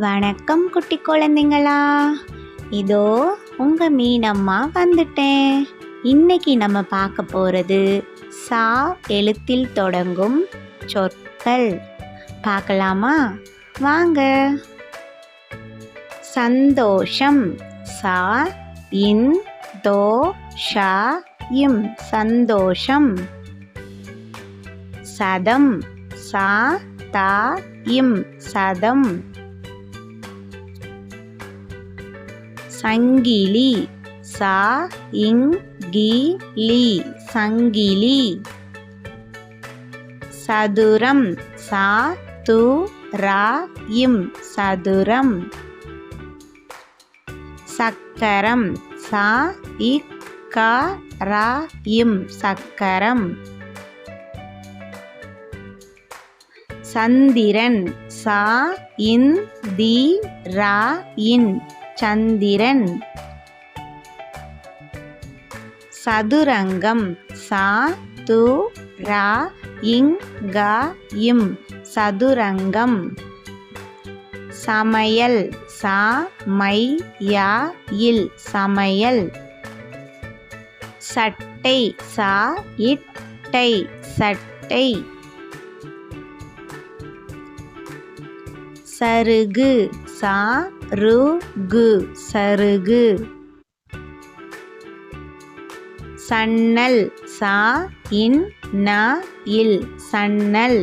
வணக்கம் குட்டி குழந்தைங்களா, இதோ உங்க மீனம்மா வந்துட்டேன். இன்னைக்கு நம்ம பார்க்க போறது சா எழுத்தில் தொடங்கும் சொற்கள். பார்க்கலாமா? வாங்க. சந்தோஷம். சா இன் தோ ஷா இம் சந்தோஷம். சதம். சா தா இம் சதம். சங்கிலி. சா இங் கி லி சங்கிலி. சதுரம். சா து ரா இம் சதுரம். சக்கரம். சா இக் கா ரா இம் சக்கரம். சந்திரன். சா இன் தி ரா இன் சந்திரன். சதுரங்கம். சா து ரா இங் கா இம் சதுரங்கம். சமையல். சா மை யா இல் சமையல். சட்டை. சா இட்டை சட்டை. சருகு. சா ரு கு சருகு. சன்னல். சா இன் ந இல் சன்னல்.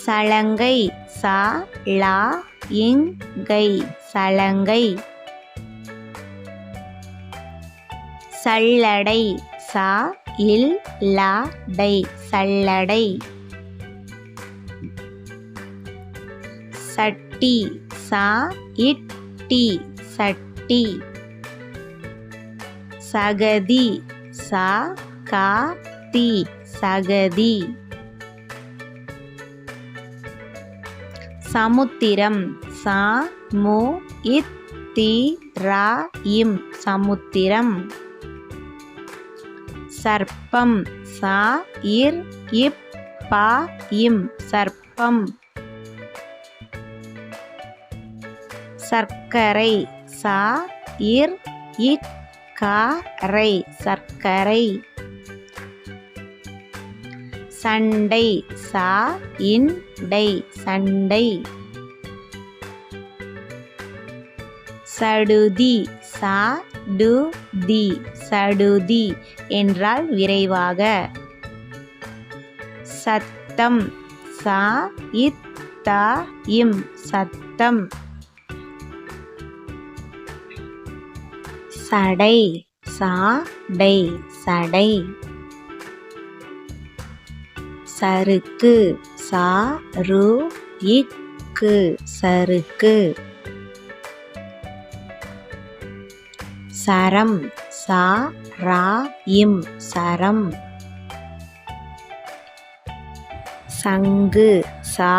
சலங்கை. சா லா இங் கை சலங்கை. சல்லடை. சா இல் லா டை சல்லடை. சட்டி. சா இட்டி சட்டி. சகதி. சா கா தி சகதி. சமுத்திரம். சா மு இத் தி ரா இம் சமுத்திரம். சர்ப்பம். சா இர் இப் பா இம் சர்ப்பம். சர்க்கரை. சா இர் இக் கா ரை சர்க்கரை. சண்டை. சா இன் டை சண்டை. சடுதி. சா டு தி சடுதி என்றால் விரைவாக. சத்தம். சா இத் தா இம் சத்தம். சடை. சா டை சடை. சறுக்கு. சா ரு இக்கு சறுக்கு. சரம். சா ரா இம் சரம். சங்கு. சா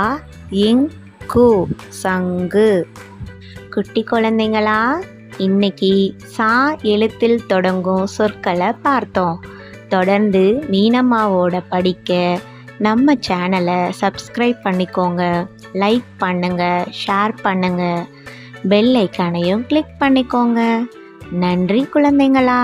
இங் கு சங்கு. குட்டி குழந்தைங்களா, இன்னைக்கு சா எழுத்தில் தொடங்கும் சொற்களை பார்த்தோம். தொடர்ந்து மீனம்மாவோட படிக்க நம்ம சேனலை சப்ஸ்கிரைப் பண்ணிக்கோங்க. லைக் பண்ணுங்க, ஷேர் பண்ணுங்க, பெல் ஐக்கானையும் கிளிக் பண்ணிக்கோங்க. நன்றி குழந்தைங்களா.